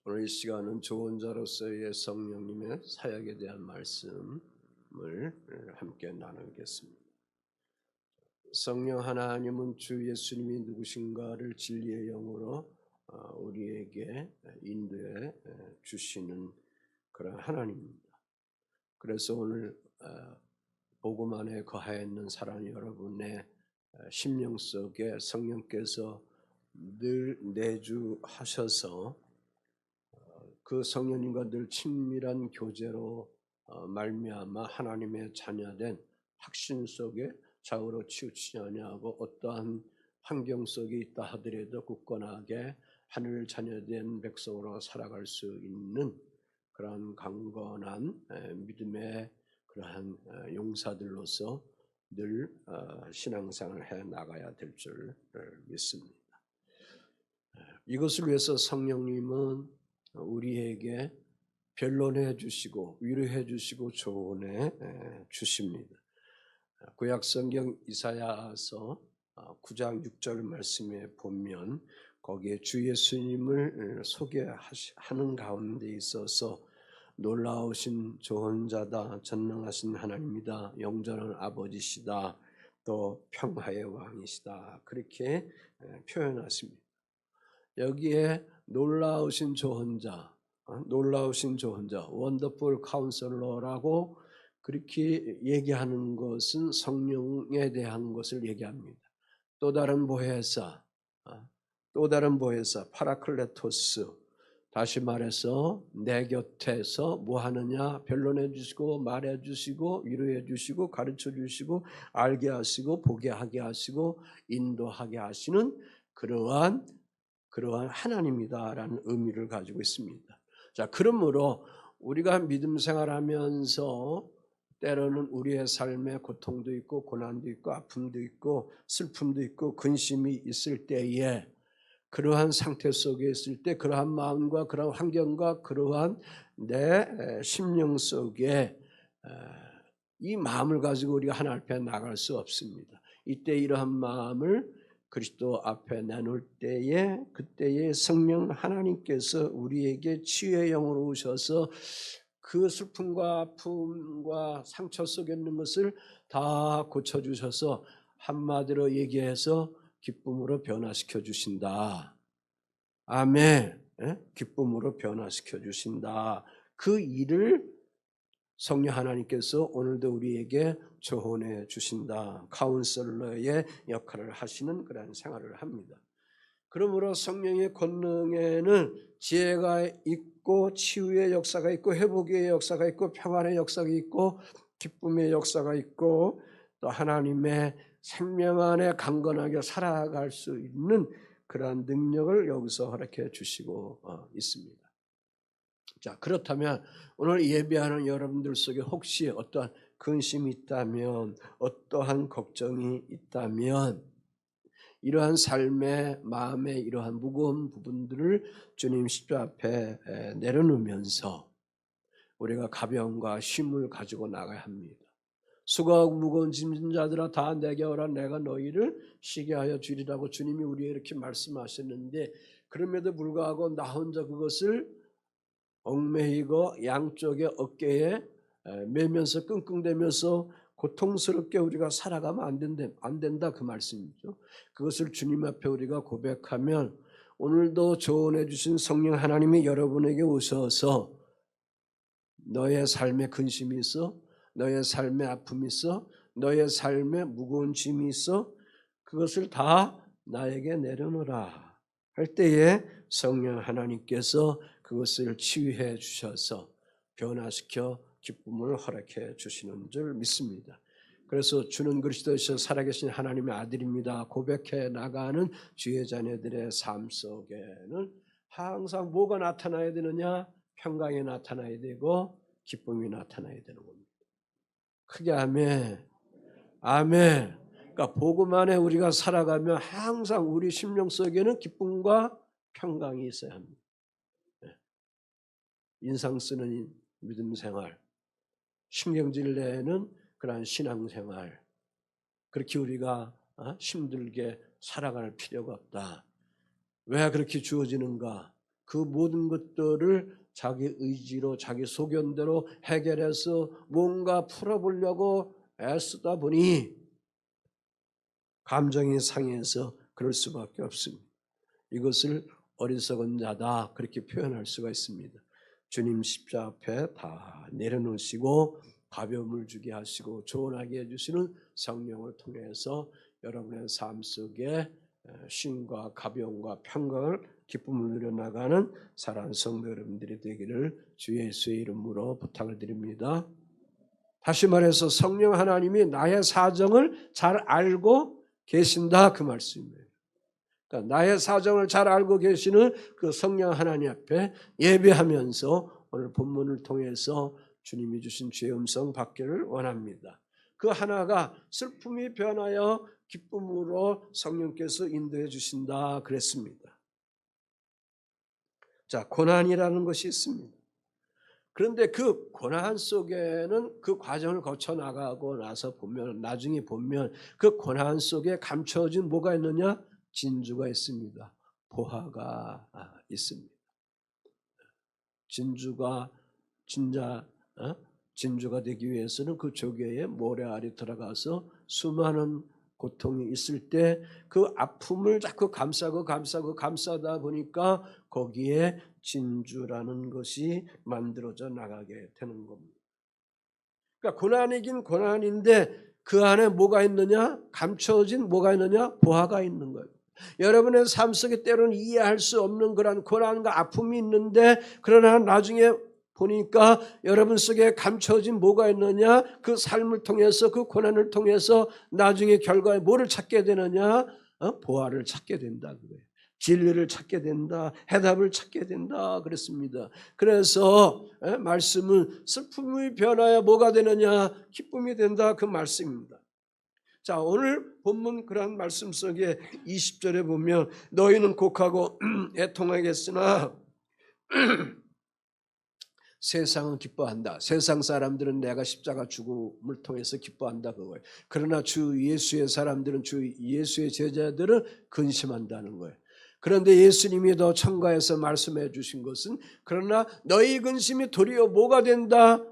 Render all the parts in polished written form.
오늘 이 시간은 조언자로서의 성령님의 사역에 대한 말씀을 함께 나누겠습니다. 성령 하나님은 주 예수님이 누구신가를 진리의 영으로 우리에게 인도해 주시는 그런 하나님입니다. 그래서 오늘 복음 안에 거하였는 사랑하는 여러분의 심령 속에 성령께서 늘 내주하셔서 그 성령님과 늘 친밀한 교제로 말미암아 하나님의 자녀된 확신 속에 좌우로 치우치지 아니하고 어떠한 환경 속에 있다 하더라도 굳건하게 하늘 자녀된 백성으로 살아갈 수 있는 그러한 강건한 믿음의 그러한 용사들로서 늘 신앙생활을 해 나가야 될 줄 믿습니다. 이것을 위해서 성령님은 우리에게 변론해 주시고 위로해 주시고 조언해 주십니다. 구약성경 이사야서 9장 6절 말씀에 보면 거기에 주 예수님을 소개하는 가운데 있어서 놀라우신 조언자다, 전능하신 하나님이다, 영전한 아버지시다, 또 평화의 왕이시다, 그렇게 표현하십니다. 여기에 놀라우신 조언자, 원더풀 카운슬러라고 그렇게 얘기하는 것은 성령에 대한 것을 얘기합니다. 또 다른 보혜사, 파라클레토스, 다시 말해서 내 곁에서 뭐 하느냐 변론해 주시고 말해 주시고 위로해 주시고 가르쳐 주시고 알게 하시고 보게 하게 하시고 인도하게 하시는 그러한 하나님이다라는 의미를 가지고 있습니다. 자, 그러므로 우리가 믿음 생활하면서 때로는 우리의 삶에 고통도 있고 고난도 있고 아픔도 있고 슬픔도 있고 근심이 있을 때에 그러한 상태 속에 있을 때 그러한 마음과 그러한 환경과 그러한 내 심령 속에 이 마음을 가지고 우리가 하나님 앞에 나갈 수 없습니다. 이때 이러한 마음을 그리스도 앞에 내놓을 때에 그때에 성령 하나님께서 우리에게 치유의 영으로 오셔서 그 슬픔과 아픔과 상처 속에 있는 것을 다 고쳐주셔서 한마디로 얘기해서 기쁨으로 변화시켜 주신다. 아멘. 기쁨으로 변화시켜 주신다. 그 일을 성령 하나님께서 오늘도 우리에게 조언해 주신다. 카운슬러의 역할을 하시는 그런 생활을 합니다. 그러므로 성령의 권능에는 지혜가 있고 치유의 역사가 있고 회복의 역사가 있고 평안의 역사가 있고 기쁨의 역사가 있고 또 하나님의 생명 안에 강건하게 살아갈 수 있는 그러한 능력을 여기서 허락해 주시고 있습니다. 자, 그렇다면 오늘 예배하는 여러분들 속에 혹시 어떠한 근심이 있다면 어떠한 걱정이 있다면 이러한 삶의 마음의 이러한 무거운 부분들을 주님 십자 앞에 내려놓으면서 우리가 가벼움과 쉼을 가지고 나가야 합니다. 수고하고 무거운 짐진 자들아 다 내게 오라 내가 너희를 쉬게 하여 주리라고 주님이 우리에게 이렇게 말씀하셨는데 그럼에도 불구하고 나 혼자 그것을 얽매이고 양쪽에 어깨에 매면서 끙끙대면서 고통스럽게 우리가 살아가면 안 된다 그 말씀이죠. 그것을 주님 앞에 우리가 고백하면 오늘도 조언해 주신 성령 하나님이 여러분에게 오셔서 너의 삶에 근심이 있어? 너의 삶에 아픔이 있어? 너의 삶에 무거운 짐이 있어? 그것을 다 나에게 내려놓으라 할 때에 성령 하나님께서 그것을 치유해 주셔서 변화시켜 기쁨을 허락해 주시는 줄 믿습니다. 그래서 주는 그리스도이시여 살아계신 하나님의 아들입니다 고백해 나가는 주의 자녀들의 삶 속에는 항상 뭐가 나타나야 되느냐? 평강이 나타나야 되고 기쁨이 나타나야 되는 겁니다. 크게 아멘. 아멘. 그러니까 복음 안에 우리가 살아가면 항상 우리 심령 속에는 기쁨과 평강이 있어야 합니다. 인상 쓰는 믿음 생활, 신경질 내는 그러한 신앙 생활, 그렇게 우리가 힘들게 살아갈 필요가 없다. 왜 그렇게 주어지는가? 그 모든 것들을 자기 의지로 자기 소견대로 해결해서 뭔가 풀어보려고 애쓰다 보니 감정이 상해서 그럴 수밖에 없습니다. 이것을 어리석은 자다 그렇게 표현할 수가 있습니다. 주님 십자 앞에 다 내려놓으시고 가벼움을 주게 하시고 조언하게 해주시는 성령을 통해서 여러분의 삶 속에 쉼과 가벼움과 평강을 기쁨을 누려나가는 사랑하는 성도 여러분들이 되기를 주 예수의 이름으로 부탁을 드립니다. 다시 말해서 성령 하나님이 나의 사정을 잘 알고 계신다 그 말씀이에요. 그러니까 나의 사정을 잘 알고 계시는 그 성령 하나님 앞에 예배하면서 오늘 본문을 통해서 주님이 주신 주의 음성 받기를 원합니다. 그 하나가 슬픔이 변하여 기쁨으로 성령께서 인도해 주신다 그랬습니다. 자, 고난이라는 것이 있습니다. 그런데 그 고난 속에는 그 과정을 거쳐 나가고 나서 보면 나중에 보면 그 고난 속에 감춰진 뭐가 있느냐? 진주가 있습니다. 보화가 있습니다. 진주가 진짜 진주가 되기 위해서는 그 조개의 모래알이 들어가서 수많은 고통이 있을 때 그 아픔을 자꾸 감싸다 보니까 거기에 진주라는 것이 만들어져 나가게 되는 겁니다. 그러니까 고난이긴 고난인데 그 안에 뭐가 있느냐? 감춰진 뭐가 있느냐? 보화가 있는 거예요. 여러분의 삶 속에 때로는 이해할 수 없는 그런 고난과 아픔이 있는데 그러나 나중에 보니까 여러분 속에 감춰진 뭐가 있느냐? 그 삶을 통해서 그 고난을 통해서 나중에 결과에 뭐를 찾게 되느냐? 보화를 찾게 된다 그거예요. 진리를 찾게 된다. 해답을 찾게 된다 그랬습니다. 그래서 말씀은 슬픔이 변하여 뭐가 되느냐? 기쁨이 된다 그 말씀입니다. 자, 오늘 본문 그런 말씀 속에 20절에 보면 너희는 곡하고 애통하겠으나 세상은 기뻐한다. 세상 사람들은 내가 십자가 죽음을 통해서 기뻐한다 그거예요. 그러나 주 예수의 사람들은 주 예수의 제자들은 근심한다는 거예요. 그런데 예수님이 더 첨가해서 말씀해 주신 것은 그러나 너희 근심이 도리어 뭐가 된다?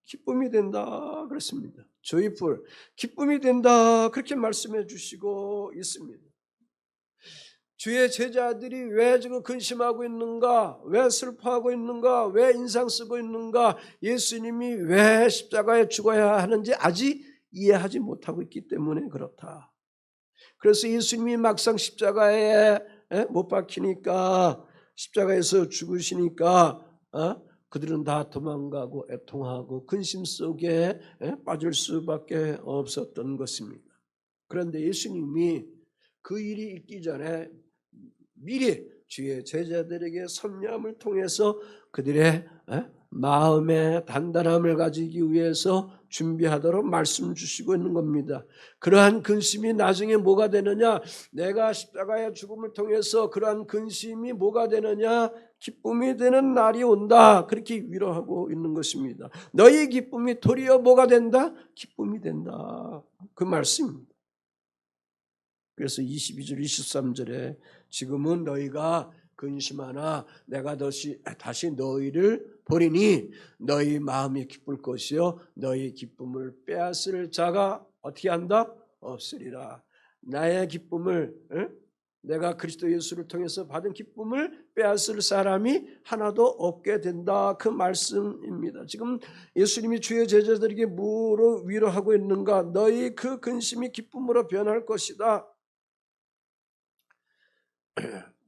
기쁨이 된다 그렇습니다. joyful, 기쁨이 된다 그렇게 말씀해 주시고 있습니다. 주의 제자들이 왜 지금 근심하고 있는가? 왜 슬퍼하고 있는가? 왜 인상 쓰고 있는가? 예수님이 왜 십자가에 죽어야 하는지 아직 이해하지 못하고 있기 때문에 그렇다. 그래서 예수님이 막상 십자가에 못 박히니까 십자가에서 죽으시니까 그들은 다 도망가고 애통하고 근심 속에 빠질 수밖에 없었던 것입니다. 그런데 예수님이 그 일이 있기 전에 미리 주의 제자들에게 섭리함을 통해서 그들의 마음의 단단함을 가지기 위해서 준비하도록 말씀 주시고 있는 겁니다. 그러한 근심이 나중에 뭐가 되느냐? 내가 십자가의 죽음을 통해서 그러한 근심이 뭐가 되느냐? 기쁨이 되는 날이 온다. 그렇게 위로하고 있는 것입니다. 너희 기쁨이 도리어 뭐가 된다? 기쁨이 된다. 그 말씀입니다. 그래서 22절 23절에 지금은 너희가 근심하나 내가 다시 너희를 보리니 너희 마음이 기쁠 것이요 너희 기쁨을 빼앗을 자가 어떻게 한다? 없으리라. 나의 기쁨을 내가 그리스도 예수를 통해서 받은 기쁨을 빼앗을 사람이 하나도 없게 된다 그 말씀입니다. 지금 예수님이 주의 제자들에게 뭐로 위로하고 있는가? 너희 그 근심이 기쁨으로 변할 것이다.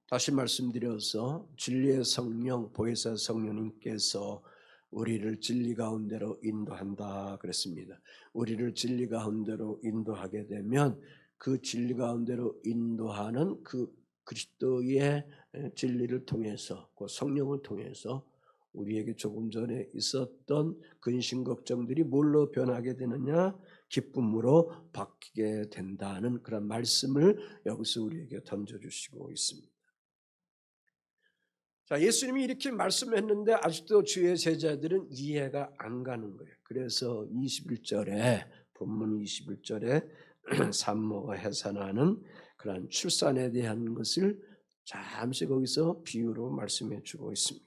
다시 말씀드려서 진리의 성령 보혜사 성령님께서 우리를 진리 가운데로 인도한다 그랬습니다. 우리를 진리 가운데로 인도하게 되면 그 진리 가운데로 인도하는 그 그리스도의 진리를 통해서 그 성령을 통해서 우리에게 조금 전에 있었던 근심 걱정들이 뭘로 변하게 되느냐? 기쁨으로 바뀌게 된다는 그런 말씀을 여기서 우리에게 던져주시고 있습니다. 자, 예수님이 이렇게 말씀했는데 아직도 주의 제자들은 이해가 안 가는 거예요. 그래서 21절에 본문 21절에 산모가 해산하는 그런 출산에 대한 것을 잠시 거기서 비유로 말씀해 주고 있습니다.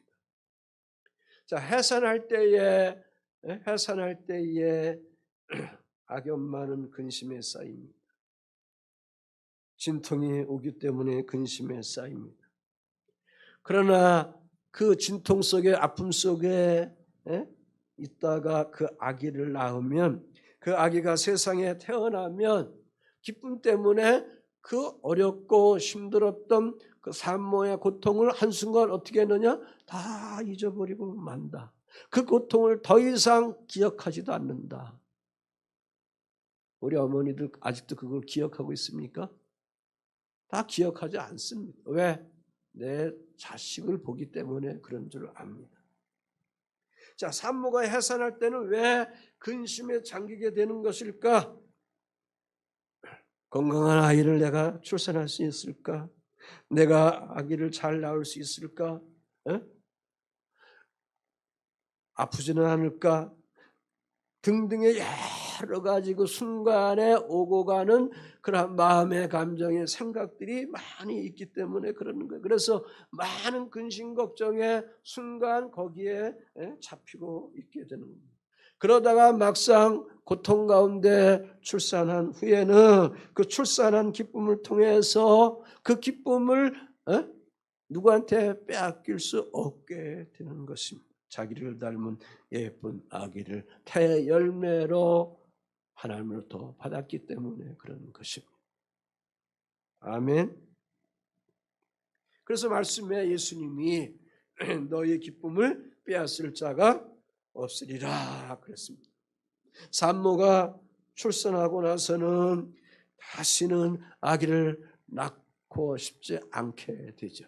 자, 해산할 때에 악연 많은 근심에 쌓입니다. 진통이 오기 때문에 근심에 쌓입니다. 그러나 그 진통 속에 아픔 속에 있다가 그 아기를 낳으면 그 아기가 세상에 태어나면 기쁨 때문에 그 어렵고 힘들었던 그 산모의 고통을 한순간 어떻게 하느냐? 다 잊어버리고 만다. 그 고통을 더 이상 기억하지도 않는다. 우리 어머니들 아직도 그걸 기억하고 있습니까? 다 기억하지 않습니다. 왜? 내 자식을 보기 때문에 그런 줄 압니다. 자, 산모가 해산할 때는 왜 근심에 잠기게 되는 것일까? 건강한 아이를 내가 출산할 수 있을까? 내가 아기를 잘 낳을 수 있을까? 아프지는 않을까? 등등의 여러 가지 그 순간에 오고 가는 그런 마음의 감정의 생각들이 많이 있기 때문에 그러는 거예요. 그래서 많은 근심 걱정의 순간 거기에 잡히고 있게 되는 겁니다. 그러다가 막상 고통 가운데 출산한 후에는 그 출산한 기쁨을 통해서 그 기쁨을 누구한테 빼앗길 수 없게 되는 것입니다. 자기를 닮은 예쁜 아기를 태의 열매로 하나님으로부터 받았기 때문에 그런 것입니다. 아멘. 그래서 말씀에 예수님이 너의 기쁨을 빼앗을 자가 없으리라 그랬습니다. 산모가 출산하고 나서는 다시는 아기를 낳고 싶지 않게 되죠.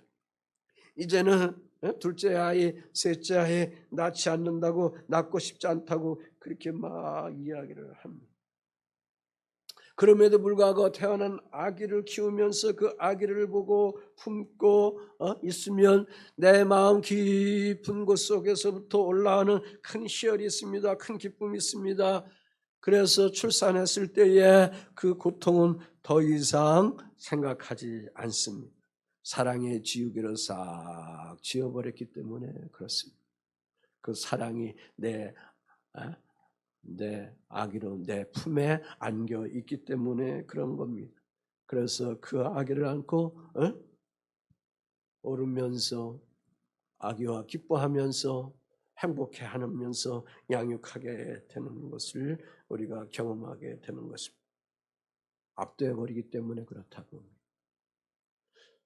이제는 둘째 아이, 셋째 아이 낳지 않는다고, 낳고 싶지 않다고 그렇게 막 이야기를 합니다. 그럼에도 불구하고 태어난 아기를 키우면서 그 아기를 보고 품고 있으면 내 마음 깊은 곳 속에서부터 올라오는 큰 희열이 있습니다. 큰 기쁨이 있습니다. 그래서 출산했을 때에 그 고통은 더 이상 생각하지 않습니다. 사랑의 지우개로 싹 지워버렸기 때문에 그렇습니다. 그 사랑이 내 아기로 내 품에 안겨 있기 때문에 그런 겁니다. 그래서 그 아기를 안고 오르면서 아기와 기뻐하면서 행복해하면서 양육하게 되는 것을 우리가 경험하게 되는 것입니다. 압도해 버리기 때문에 그렇다고.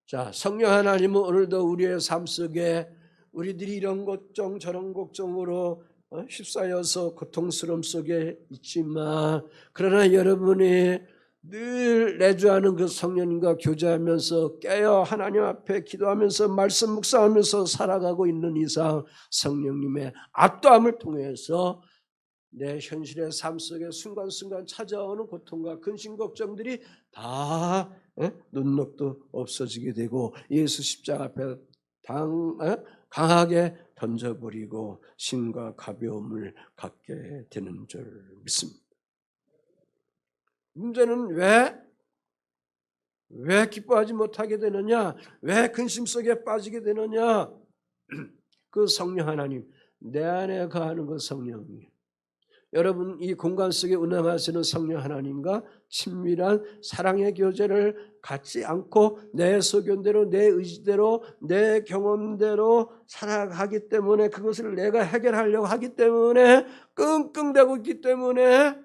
자, 성령 하나님은 오늘도 우리의 삶 속에 우리들이 이런 걱정 저런 걱정으로 휩싸여서 고통스러움 속에 있지만, 그러나 여러분이 늘 내주하는 그 성령님과 교제하면서 깨어 하나님 앞에 기도하면서 말씀 묵상하면서 살아가고 있는 이상 성령님의 압도함을 통해서 내 현실의 삶 속에 순간순간 찾아오는 고통과 근심 걱정들이 다 눈녹도 없어지게 되고 예수 십자가 앞에 강하게 던져버리고 심과 가벼움을 갖게 되는 줄 믿습니다. 문제는 왜 기뻐하지 못하게 되느냐? 왜 근심 속에 빠지게 되느냐? 그 성령 하나님, 내 안에 거하는 그 성령이에요. 여러분, 이 공간 속에 운행하시는 성령 하나님과 친밀한 사랑의 교제를 갖지 않고 내 소견대로, 내 의지대로, 내 경험대로 살아가기 때문에, 그것을 내가 해결하려고 하기 때문에, 끙끙대고 있기 때문에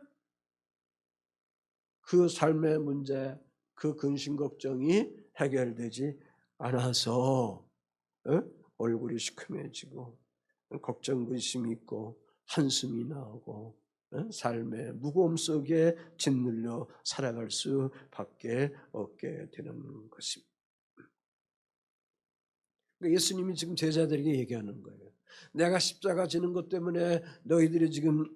그 삶의 문제, 그 근심 걱정이 해결되지 않아서 얼굴이 시커매지고 걱정 근심이 있고 한숨이 나오고 삶의 무거움 속에 짓눌려 살아갈 수밖에 없게 되는 것입니다. 예수님이 지금 제자들에게 얘기하는 거예요. 내가 십자가 지는 것 때문에 너희들이 지금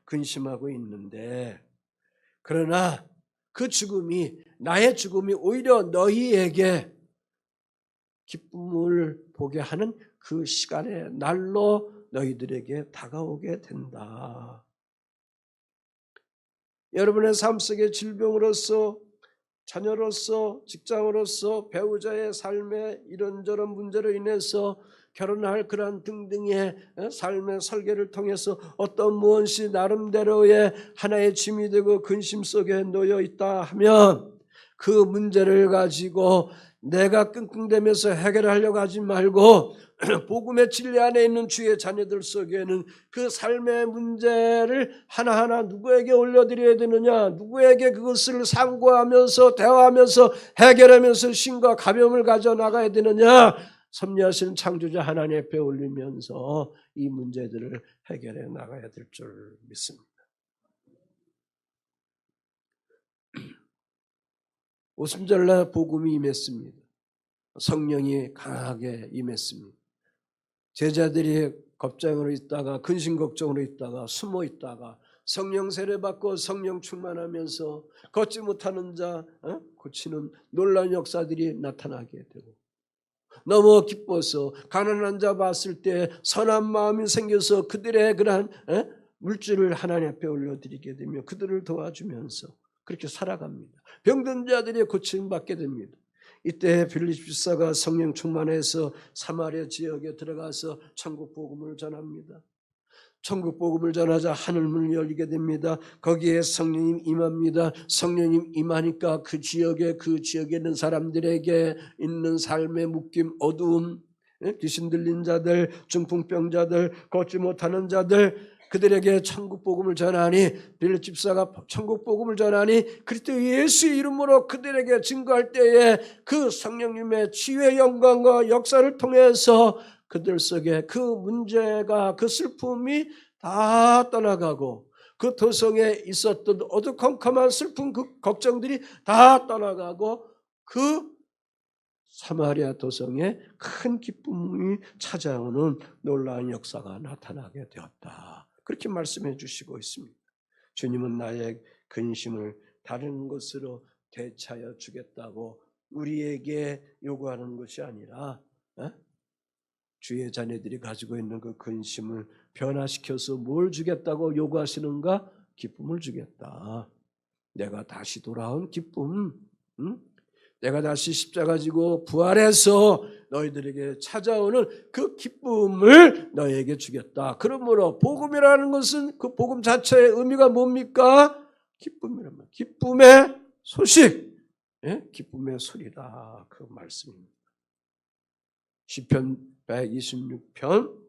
근심하고 있는데, 그러나 그 죽음이, 나의 죽음이 오히려 너희에게 기쁨을 보게 하는 그 시간의 날로 너희들에게 다가오게 된다. 여러분의 삶 속의 질병으로서 자녀로서, 직장으로서, 배우자의 삶에 이런저런 문제로 인해서 결혼할 그러한 등등의 삶의 설계를 통해서 어떤 무엇이 나름대로의 하나의 짐이 되고 근심 속에 놓여 있다 하면 그 문제를 가지고 내가 끙끙대면서 해결하려고 하지 말고 복음의 진리 안에 있는 주의 자녀들 속에는 그 삶의 문제를 하나하나 누구에게 올려드려야 되느냐, 누구에게 그것을 상고하면서 대화하면서 해결하면서 신과 가벼움을 가져나가야 되느냐, 섭리하시는 창조자 하나님 앞에 올리면서 이 문제들을 해결해 나가야 될 줄 믿습니다. 오순절날 복음이 임했습니다. 성령이 강하게 임했습니다. 제자들이 겁장으로 있다가 근심 걱정으로 있다가 숨어 있다가 성령 세례받고 성령 충만하면서 걷지 못하는 자 고치는 놀라운 역사들이 나타나게 되고 너무 기뻐서 가난한 자 봤을 때 선한 마음이 생겨서 그들의 그러한 물질을 하나님 앞에 올려드리게 되며 그들을 도와주면서 그렇게 살아갑니다. 병든 자들이 고침받게 됩니다. 이때 빌립 집사가 성령 충만해서 사마리아 지역에 들어가서 천국 복음을 전합니다. 천국 복음을 전하자 하늘문이 열리게 됩니다. 거기에 성령님 임합니다. 성령님 임하니까 그 지역에 있는 사람들에게 있는 삶의 묶임, 어두움, 귀신 들린 자들, 중풍병자들, 걷지 못하는 자들, 그들에게 천국 복음을 전하니 빌립 집사가 천국 복음을 전하니 그리스도 예수의 이름으로 그들에게 증거할 때에 그 성령님의 치유의 영광과 역사를 통해서 그들 속에 그 문제가 그 슬픔이 다 떠나가고 그 도성에 있었던 어두컴컴한 슬픔 그 걱정들이 다 떠나가고 그 사마리아 도성에 큰 기쁨이 찾아오는 놀라운 역사가 나타나게 되었다. 그렇게 말씀해 주시고 있습니다. 주님은 나의 근심을 다른 것으로 되차여 주겠다고 우리에게 요구하는 것이 아니라 주의 자녀들이 가지고 있는 그 근심을 변화시켜서 뭘 주겠다고 요구하시는가? 기쁨을 주겠다. 내가 다시 돌아온 기쁨, 내가 다시 십자가 지고 부활해서 너희들에게 찾아오는 그 기쁨을 너희에게 주겠다. 그러므로 복음이라는 것은 그 복음 자체의 의미가 뭡니까? 기쁨이란 말. 기쁨의 소식, 기쁨의 소리다. 그 말씀입니다. 시편 126편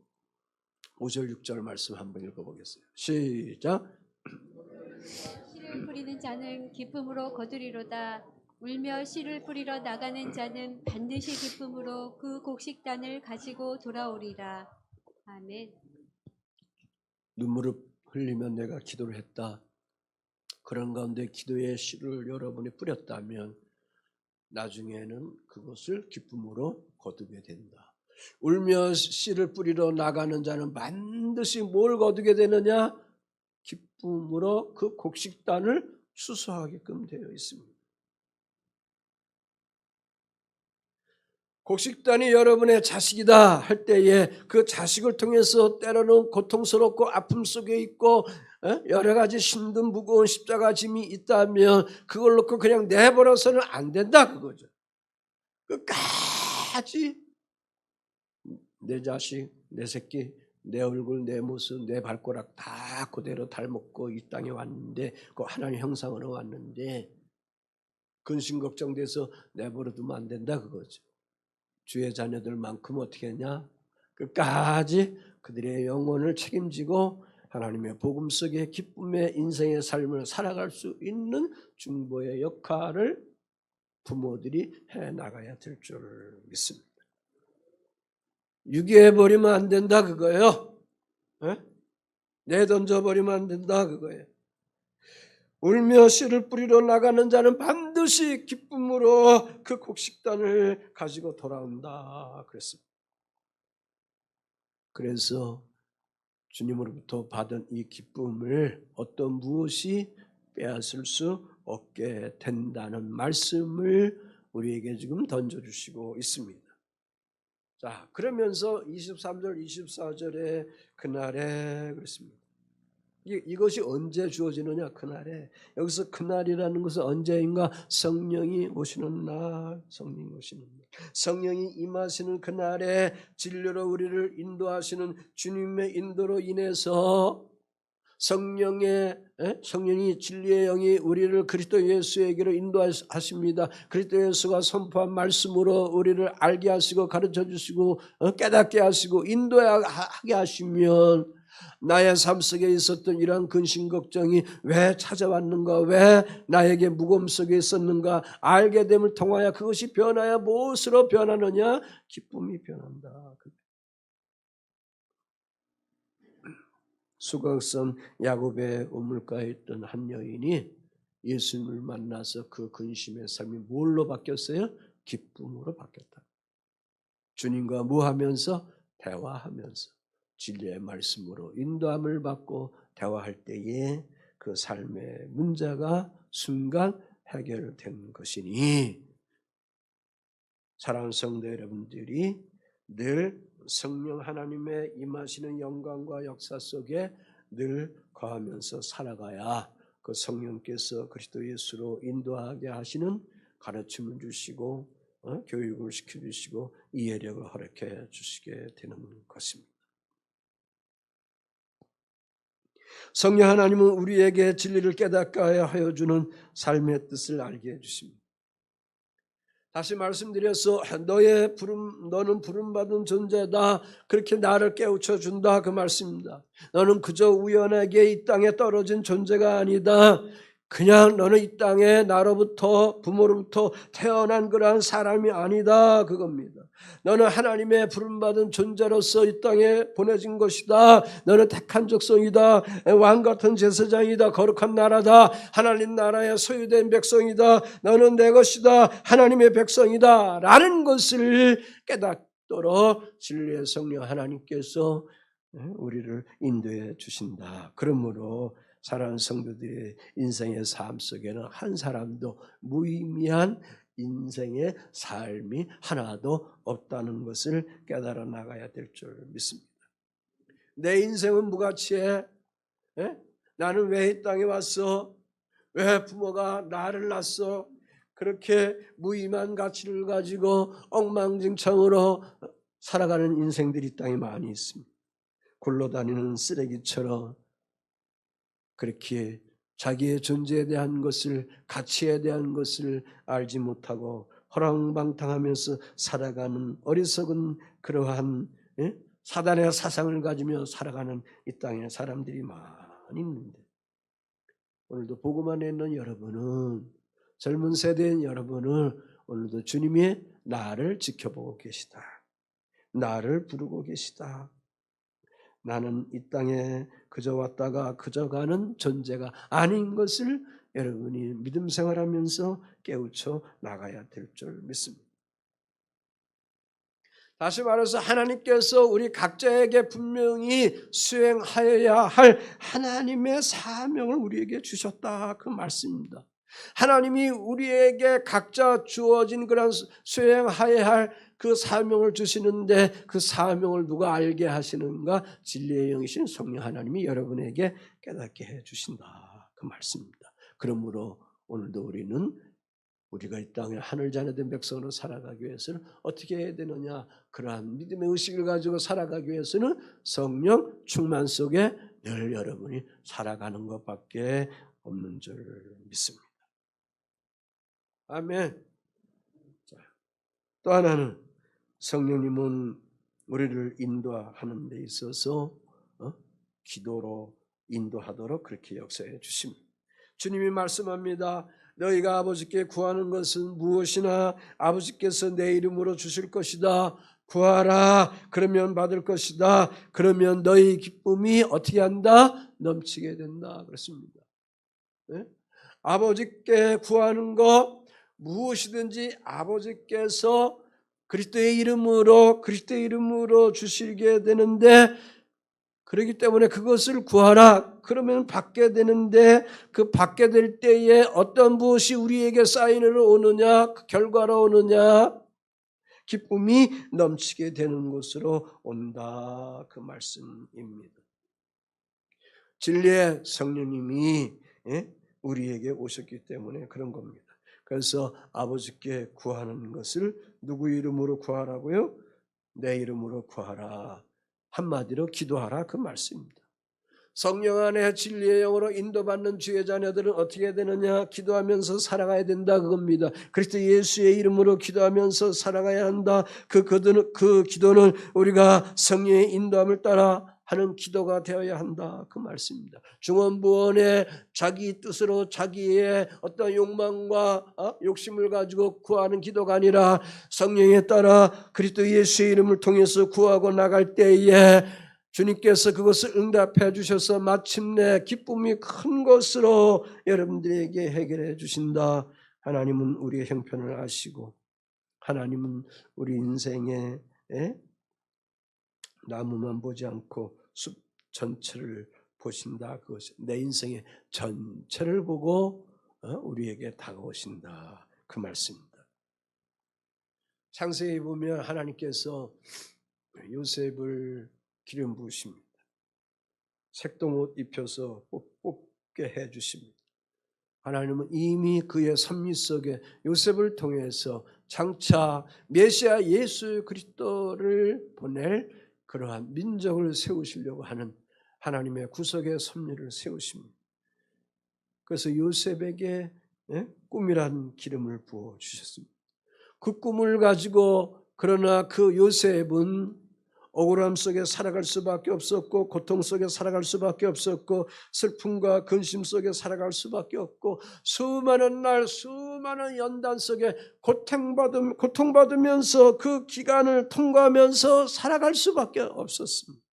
5절 6절 말씀 한번 읽어보겠어요. 시작. 씨를 뿌리는 자는 기쁨으로 거두리로다. 울며 씨를 뿌리러 나가는 자는 반드시 기쁨으로 그 곡식단을 가지고 돌아오리라. 아멘. 눈물을 흘리면 내가 기도를 했다. 그런 가운데 기도의 씨를 여러분이 뿌렸다면 나중에는 그것을 기쁨으로 거두게 된다. 울며 씨를 뿌리러 나가는 자는 반드시 뭘 거두게 되느냐? 기쁨으로 그 곡식단을 수수하게끔 되어 있습니다. 곡식단이 여러분의 자식이다 할 때에 그 자식을 통해서 때로는 고통스럽고 아픔 속에 있고 여러 가지 힘든 무거운 십자가 짐이 있다면 그걸 놓고 그냥 내버려서는 안 된다 그거죠. 끝까지 내 자식, 내 새끼, 내 얼굴, 내 모습, 내 발가락 다 그대로 닮았고 이 땅에 왔는데 그 하나님 형상으로 왔는데 근심 걱정돼서 내버려두면 안 된다 그거죠. 주의 자녀들만큼 어떻게 했냐? 끝까지 그들의 영혼을 책임지고 하나님의 복음 속에 기쁨의 인생의 삶을 살아갈 수 있는 중보의 역할을 부모들이 해나가야 될 줄 믿습니다. 유기해버리면 안 된다 그거예요. 내던져버리면 안 된다 그거예요. 울며 씨를 뿌리러 나가는 자는 반드시 기쁨으로 그 곡식단을 가지고 돌아온다 그랬습니다. 그래서 주님으로부터 받은 이 기쁨을 어떤 무엇이 빼앗을 수 없게 된다는 말씀을 우리에게 지금 던져주시고 있습니다. 자, 그러면서 23절, 24절에 그날에 그랬습니다. 이것이 언제 주어지느냐? 그날에. 여기서 그날이라는 것은 언제인가? 성령이 오시는 날, 성령이 오시는 날. 성령이 임하시는 그날에 진리로 우리를 인도하시는 주님의 인도로 인해서 성령이 진리의 영이 우리를 그리스도 예수에게로 인도하십니다. 그리스도 예수가 선포한 말씀으로 우리를 알게 하시고 가르쳐 주시고 깨닫게 하시고 인도하게 하시면 나의 삶 속에 있었던 이러한 근심 걱정이 왜 찾아왔는가, 왜 나에게 무거움 속에 있었는가 알게 됨을 통하여 그것이 변하여 무엇으로 변하느냐? 기쁨이 변한다. 수각성 야곱의 우물가에 있던 한 여인이 예수님을 만나서 그 근심의 삶이 뭘로 바뀌었어요? 기쁨으로 바뀌었다. 주님과 뭐하면서? 대화하면서 진리의 말씀으로 인도함을 받고 대화할 때에 그 삶의 문제가 순간 해결된 것이니, 사랑하는 성도 여러분들이 늘 성령 하나님의 임하시는 영광과 역사 속에 늘 거하면서 살아가야 그 성령께서 그리스도 예수로 인도하게 하시는 가르침을 주시고 교육을 시켜주시고 이해력을 허락해 주시게 되는 것입니다. 성령 하나님은 우리에게 진리를 깨닫게 하여 주는 삶의 뜻을 알게 해주십니다. 다시 말씀드려서 너는 부름받은 존재다. 그렇게 나를 깨우쳐 준다. 그 말씀입니다. 너는 그저 우연하게 이 땅에 떨어진 존재가 아니다. 그냥 너는 이 땅에 나로부터 부모로부터 태어난 그러한 사람이 아니다. 그겁니다. 너는 하나님의 부름받은 존재로서 이 땅에 보내진 것이다. 너는 택한 족속이다. 왕같은 제사장이다. 거룩한 나라다. 하나님 나라의 소유된 백성이다. 너는 내 것이다. 하나님의 백성이다. 라는 것을 깨닫도록 진리의 성령 하나님께서 우리를 인도해 주신다. 그러므로 사랑하는 성도들의 인생의 삶 속에는 한 사람도 무의미한 인생의 삶이 하나도 없다는 것을 깨달아 나가야 될 줄 믿습니다. 내 인생은 무가치해? 나는 왜 이 땅에 왔어? 왜 부모가 나를 낳았어? 그렇게 무의미한 가치를 가지고 엉망진창으로 살아가는 인생들이 이 땅에 많이 있습니다. 굴러다니는 쓰레기처럼 그렇게 자기의 존재에 대한 것을, 가치에 대한 것을 알지 못하고 허랑방탕하면서 살아가는 어리석은 그러한 사단의 사상을 가지며 살아가는 이 땅에 사람들이 많이 있는데, 오늘도 복음 안에 있는 여러분은, 젊은 세대인 여러분은 오늘도 주님이 나를 지켜보고 계시다. 나를 부르고 계시다. 나는 이 땅에 그저 왔다가 그저 가는 존재가 아닌 것을 여러분이 믿음 생활하면서 깨우쳐 나가야 될 줄 믿습니다. 다시 말해서 하나님께서 우리 각자에게 분명히 수행하여야 할 하나님의 사명을 우리에게 주셨다. 그 말씀입니다. 하나님이 우리에게 각자 주어진 그런 수행하여야 할 그 사명을 주시는데, 그 사명을 누가 알게 하시는가? 진리의 영이신 성령 하나님이 여러분에게 깨닫게 해 주신다. 그 말씀입니다. 그러므로 오늘도 우리가 이 땅에 하늘자녀된 백성으로 살아가기 위해서는 어떻게 해야 되느냐? 그러한 믿음의 의식을 가지고 살아가기 위해서는 성령 충만 속에 늘 여러분이 살아가는 것밖에 없는 줄 믿습니다. 아멘. 또 하나는 성령님은 우리를 인도하는 데 있어서 기도로 인도하도록 그렇게 역사해 주십니다. 주님이 말씀합니다. 너희가 아버지께 구하는 것은 무엇이나 아버지께서 내 이름으로 주실 것이다. 구하라. 그러면 받을 것이다. 그러면 너희 기쁨이 어떻게 한다? 넘치게 된다. 그렇습니다. 네? 아버지께 구하는 것 무엇이든지 아버지께서 그리스도의 이름으로 주시게 되는데, 그렇기 때문에 그것을 구하라. 그러면 받게 되는데, 그 받게 될 때에 어떤 무엇이 우리에게 사인으로 오느냐, 그 결과로 오느냐, 기쁨이 넘치게 되는 것으로 온다. 그 말씀입니다. 진리의 성령님이 우리에게 오셨기 때문에 그런 겁니다. 그래서 아버지께 구하는 것을 누구 이름으로 구하라고요? 내 이름으로 구하라. 한마디로 기도하라 그 말씀입니다. 성령 안에 진리의 영으로 인도받는 주의 자녀들은 어떻게 되느냐? 기도하면서 살아가야 된다 그겁니다. 그리스도 예수의 이름으로 기도하면서 살아가야 한다. 그 기도는 우리가 성령의 인도함을 따라 하는 기도가 되어야 한다 그 말씀입니다. 중언부언의 자기 뜻으로 자기의 어떤 욕망과 욕심을 가지고 구하는 기도가 아니라 성령에 따라 그리스도 예수의 이름을 통해서 구하고 나갈 때에 주님께서 그것을 응답해 주셔서 마침내 기쁨이 큰 것으로 여러분들에게 해결해 주신다. 하나님은 우리의 형편을 아시고 하나님은 우리 인생의 나무만 보지 않고 숲 전체를 보신다. 그것이 내 인생의 전체를 보고 우리에게 다가오신다. 그 말씀입니다. 창세기 보면 하나님께서 요셉을 기름 부으십니다. 색동옷 입혀서 뽑게 해주십니다. 하나님은 이미 그의 섭리 속에 요셉을 통해서 장차 메시아 예수 그리스도를 보낼 그러한 민족을 세우시려고 하는 하나님의 구속의 섭리를 세우십니다. 그래서 요셉에게 꿈이란 기름을 부어 주셨습니다. 그 꿈을 가지고 그러나 그 요셉은 억울함 속에 살아갈 수밖에 없었고 고통 속에 살아갈 수밖에 없었고 슬픔과 근심 속에 살아갈 수밖에 없고 수많은 날 수많은 연단 속에 고통받으면서 그 기간을 통과하면서 살아갈 수밖에 없었습니다.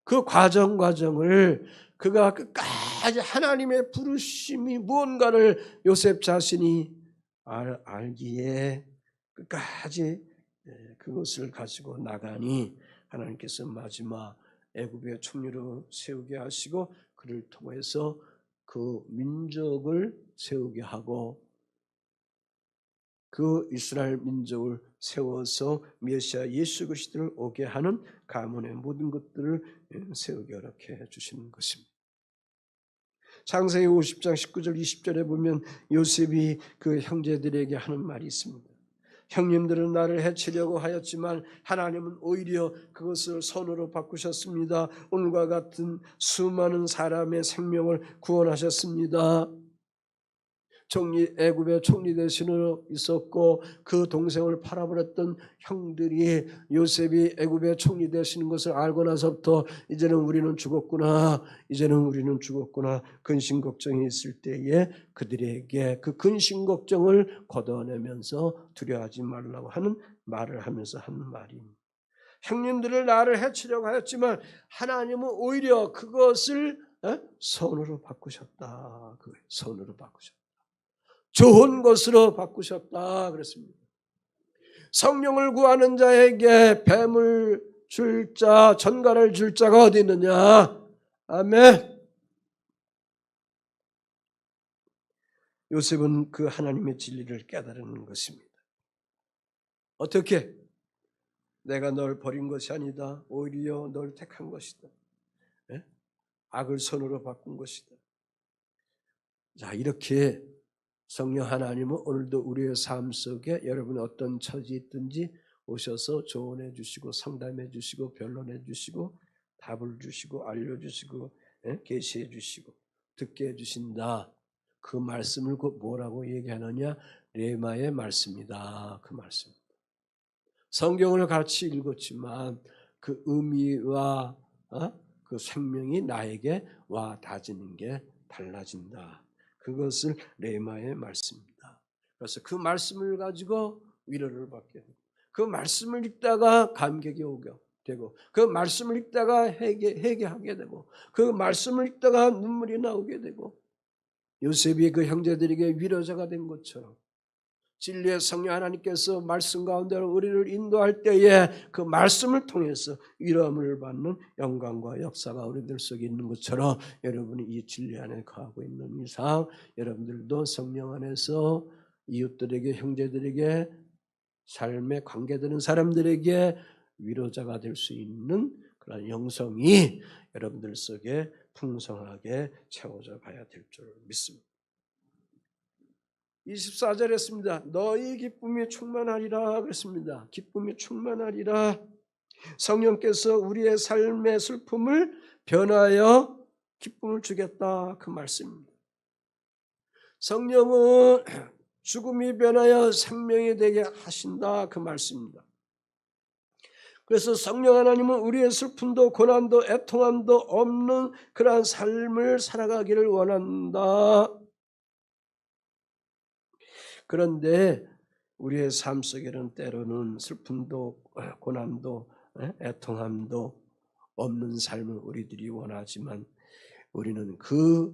그 과정을 그가 끝까지 하나님의 부르심이 무언가를 요셉 자신이 알기에 끝까지 그것을 가지고 나가니 하나님께서 마지막 애굽의 총리로 세우게 하시고 그를 통해서 그 민족을 세우게 하고 그 이스라엘 민족을 세워서 메시아 예수 그리스도를 오게 하는 가문의 모든 것들을 세우게 이렇게 해주시는 것입니다. 창세기 50장 19절 20절에 보면 요셉이 그 형제들에게 하는 말이 있습니다. 형님들은 나를 해치려고 하였지만 하나님은 오히려 그것을 선으로 바꾸셨습니다. 오늘과 같은 수많은 사람의 생명을 구원하셨습니다. 애굽의 총리 대신으로 있었고 그 동생을 팔아버렸던 형들이 요셉이 애굽의 총리 되시는 것을 알고 나서부터 이제는 우리는 죽었구나 근심 걱정이 있을 때에 그들에게 그 근심 걱정을 걷어내면서 두려워하지 말라고 하는 말을 하면서 한 말입니다. 형님들을 나를 해치려고 하였지만 하나님은 오히려 그것을 선으로 바꾸셨다. 선으로 바꾸셨다. 좋은 것으로 바꾸셨다 그랬습니다. 성령을 구하는 자에게 뱀을 줄 자, 전갈을 줄 자가 어디 있느냐? 아멘. 요셉은 그 하나님의 진리를 깨달은 것입니다. 어떻게? 내가 널 버린 것이 아니다. 오히려 널 택한 것이다. 악을 선으로 바꾼 것이다. 자, 이렇게 성령 하나님은 오늘도 우리의 삶 속에 여러분이 어떤 처지에 있든지 오셔서 조언해 주시고 상담해 주시고 변론해 주시고 답을 주시고 알려주시고 계시해 주시고 듣게 해주신다. 그 말씀을 뭐라고 얘기하느냐? 레마의 말씀이다. 그 말씀입니다. 성경을 같이 읽었지만 그 의미와 그 생명이 나에게 와 닿아지는 게 달라진다. 그것을 레마의 말씀입니다. 그래서 그 말씀을 가지고 위로를 받게 되고 그 말씀을 읽다가 감격이 오게 되고 그 말씀을 읽다가 회개하게 되고 그 말씀을 읽다가 눈물이 나오게 되고 요셉이 그 형제들에게 위로자가 된 것처럼 진리의 성령 하나님께서 말씀 가운데로 우리를 인도할 때에 그 말씀을 통해서 위로함을 받는 영광과 역사가 우리들 속에 있는 것처럼 여러분이 이 진리 안에 거하고 있는 이상 여러분들도 성령 안에서 이웃들에게 형제들에게 삶에 관계되는 사람들에게 위로자가 될 수 있는 그런 영성이 여러분들 속에 풍성하게 채워져 가야 될 줄 믿습니다. 24절에 했습니다. 너희 기쁨이 충만하리라 그랬습니다. 기쁨이 충만하리라. 성령께서 우리의 삶의 슬픔을 변하여 기쁨을 주겠다 그 말씀입니다. 성령은 죽음이 변하여 생명이 되게 하신다 그 말씀입니다. 그래서 성령 하나님은 우리의 슬픔도 고난도 애통함도 없는 그러한 삶을 살아가기를 원한다. 그런데 우리의 삶 속에는 때로는 슬픔도 고난도 애통함도 없는 삶을 우리들이 원하지만 우리는 그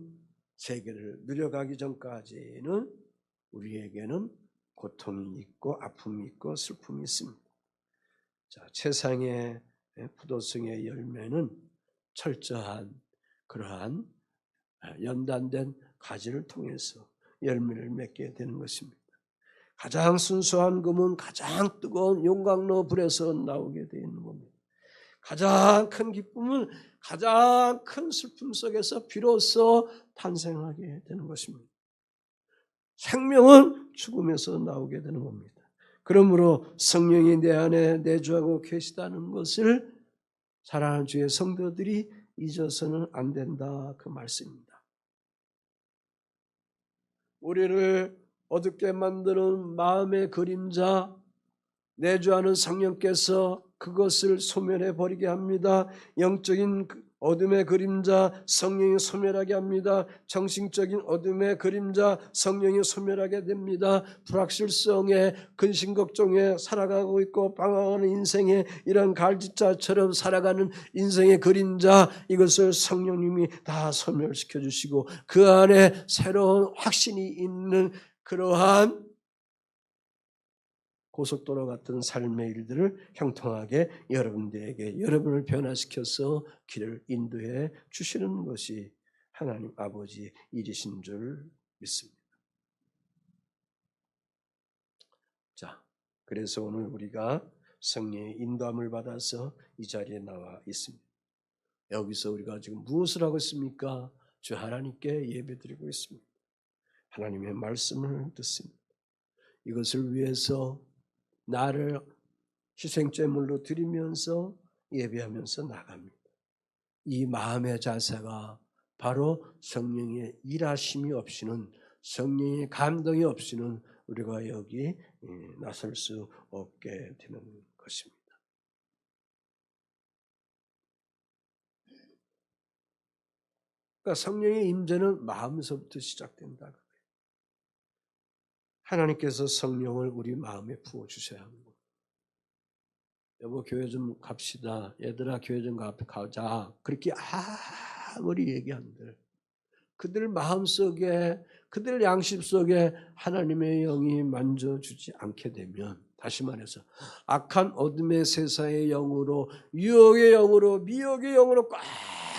세계를 누려가기 전까지는 우리에게는 고통이 있고 아픔이 있고 슬픔이 있습니다. 자, 세상의 포도송의 열매는 철저한 그러한 연단된 가지를 통해서 열매를 맺게 되는 것입니다. 가장 순수한 금은 가장 뜨거운 용광로 불에서 나오게 되어 있는 겁니다. 가장 큰 기쁨은 가장 큰 슬픔 속에서 비로소 탄생하게 되는 것입니다. 생명은 죽음에서 나오게 되는 겁니다. 그러므로 성령이 내 안에 내주하고 계시다는 것을 사랑하는 주의 성도들이 잊어서는 안 된다 그 말씀입니다. 우리를 어둡게 만드는 마음의 그림자 내주하는 성령께서 그것을 소멸해 버리게 합니다. 영적인 어둠의 그림자 성령이 소멸하게 합니다. 정신적인 어둠의 그림자 성령이 소멸하게 됩니다. 불확실성에 근심걱정에 살아가고 있고 방황하는 인생에 이런 갈지자처럼 살아가는 인생의 그림자 이것을 성령님이 다 소멸시켜 주시고 그 안에 새로운 확신이 있는 그러한 고속도로 같은 삶의 일들을 형통하게 여러분들에게 여러분을 변화시켜서 길을 인도해 주시는 것이 하나님 아버지의 일이신 줄 믿습니다. 자, 그래서 오늘 우리가 성령의 인도함을 받아서 이 자리에 나와 있습니다. 여기서 우리가 지금 무엇을 하고 있습니까? 주 하나님께 예배드리고 있습니다. 하나님의 말씀을 듣습니다. 이것을 위해서 나를 희생제물로 드리면서 예배하면서 나갑니다. 이 마음의 자세가 바로 성령의 일하심이 없이는 성령의 감동이 없이는 우리가 여기 나설 수 없게 되는 것입니다. 그러니까 성령의 임재는 마음에서부터 시작된다. 하나님께서 성령을 우리 마음에 부어주셔야 합니다. 여보 교회 좀 갑시다. 얘들아 교회 좀 가자. 그렇게 아무리 얘기한들 그들 마음속에 그들 양심 속에 하나님의 영이 만져주지 않게 되면 다시 말해서 악한 어둠의 세상의 영으로 유혹의 영으로 미혹의 영으로 꽉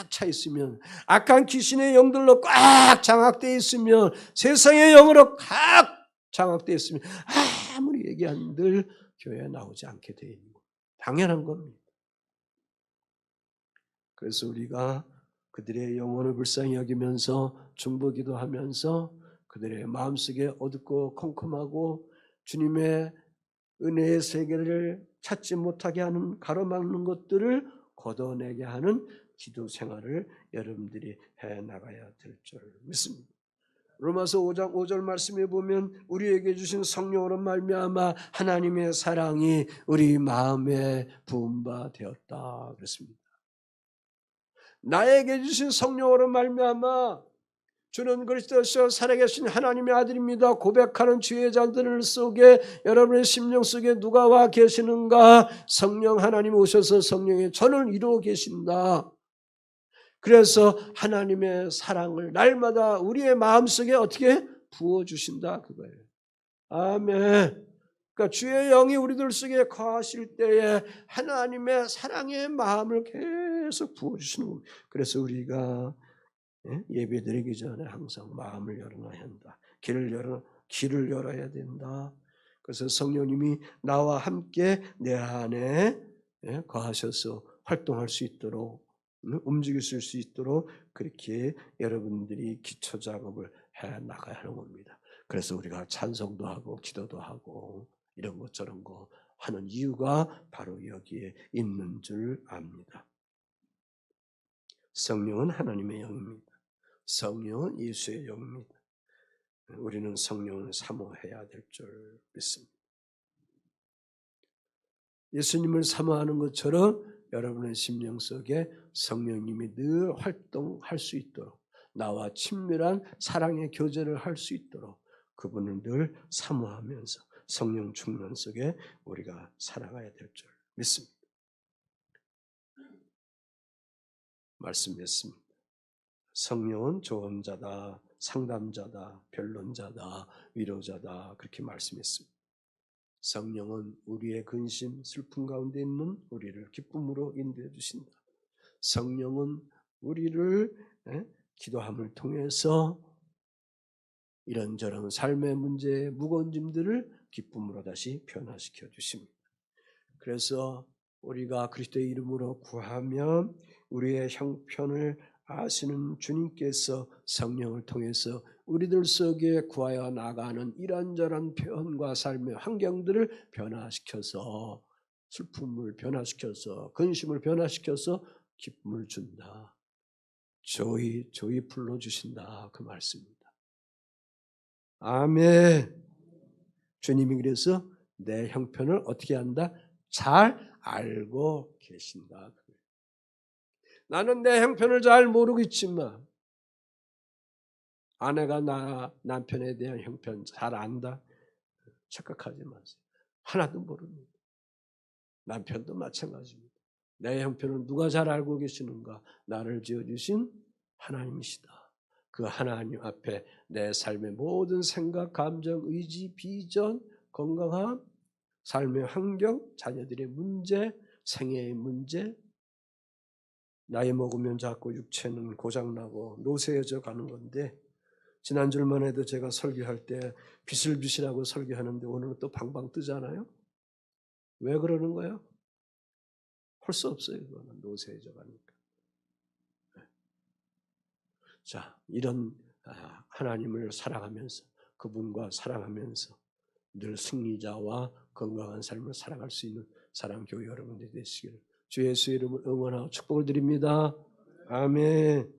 차 있으면 악한 귀신의 영들로 꽉 장악되어 있으면 세상의 영으로 꽉 장악되어 있으면 아무리 얘기한들 교회에 나오지 않게 되어 있는 거예요. 당연한 겁니다. 그래서 우리가 그들의 영혼을 불쌍히 여기면서 중보기도 하면서 그들의 마음속에 어둡고 컴컴하고 주님의 은혜의 세계를 찾지 못하게 하는 가로막는 것들을 걷어내게 하는 기도 생활을 여러분들이 해나가야 될 줄 믿습니다. 로마서 5장 5절 말씀에 보면 우리에게 주신 성령으로 말미암아 하나님의 사랑이 우리 마음에 부은 바 되었다 그랬습니다. 나에게 주신 성령으로 말미암아 주는 그리스도시요 살아계신 하나님의 아들입니다 고백하는 주의 자들 속에 여러분의 심령 속에 누가 와 계시는가? 성령 하나님 오셔서 성령의 전을 이루어 계신다. 그래서 하나님의 사랑을 날마다 우리의 마음속에 어떻게 부어주신다 그거예요. 아멘. 그러니까 주의 영이 우리들 속에 거하실 때에 하나님의 사랑의 마음을 계속 부어주시는 겁니다. 그래서 우리가 예배드리기 전에 항상 마음을 열어놔야 한다. 길을 열어야 된다. 그래서 성령님이 나와 함께 내 안에 거하셔서 활동할 수 있도록 움직일 수 있도록 그렇게 여러분들이 기초 작업을 해 나가야 하는 겁니다. 그래서 우리가 찬송도 하고 기도도 하고 이런 것 저런 거 하는 이유가 바로 여기에 있는 줄 압니다. 성령은 하나님의 영입니다. 성령은 예수의 영입니다. 우리는 성령을 사모해야 될 줄 믿습니다. 예수님을 사모하는 것처럼 여러분의 심령 속에 성령님이 늘 활동할 수 있도록 나와 친밀한 사랑의 교제를 할 수 있도록 그분을 늘 사모하면서 성령 충만 속에 우리가 살아가야 될 줄 믿습니다. 말씀했습니다. 성령은 조언자다, 상담자다, 변론자다, 위로자다 그렇게 말씀했습니다. 성령은 우리의 근심, 슬픔 가운데 있는 우리를 기쁨으로 인도해 주신다. 성령은 우리를 기도함을 통해서 이런저런 삶의 문제의 무거운 짐들을 기쁨으로 다시 변화시켜 주십니다. 그래서 우리가 그리스도의 이름으로 구하면 우리의 형편을 아시는 주님께서 성령을 통해서 우리들 속에 구하여 나가는 이런저런 표현과 삶의 환경들을 변화시켜서 슬픔을 변화시켜서 근심을 변화시켜서 기쁨을 준다. 조이 불러주신다. 그 말씀입니다. 아멘. 주님이 그래서 내 형편을 어떻게 한다? 잘 알고 계신다. 나는 내 형편을 잘 모르겠지만 아내가 남편에 대한 형편 잘 안다? 착각하지 마세요. 하나도 모릅니다. 남편도 마찬가지입니다. 내 형편을 누가 잘 알고 계시는가? 나를 지어주신 하나님이시다. 그 하나님 앞에 내 삶의 모든 생각, 감정, 의지, 비전, 건강함, 삶의 환경, 자녀들의 문제, 생애의 문제, 나이 먹으면 자꾸 육체는 고장나고 노쇠해져 가는 건데 지난주만 해도 제가 설교할 때 비슬비슬하고 설교하는데 오늘은 또 방방 뜨잖아요. 왜 그러는 거예요? 할 수 없어요. 그거는 노쇠해져 가니까. 자, 이런 하나님을 사랑하면서 그분과 사랑하면서 늘 승리자와 건강한 삶을 살아갈 수 있는 사랑교회 여러분들이 되시기를 주 예수의 이름으로 응원하고 축복을 드립니다. 아멘.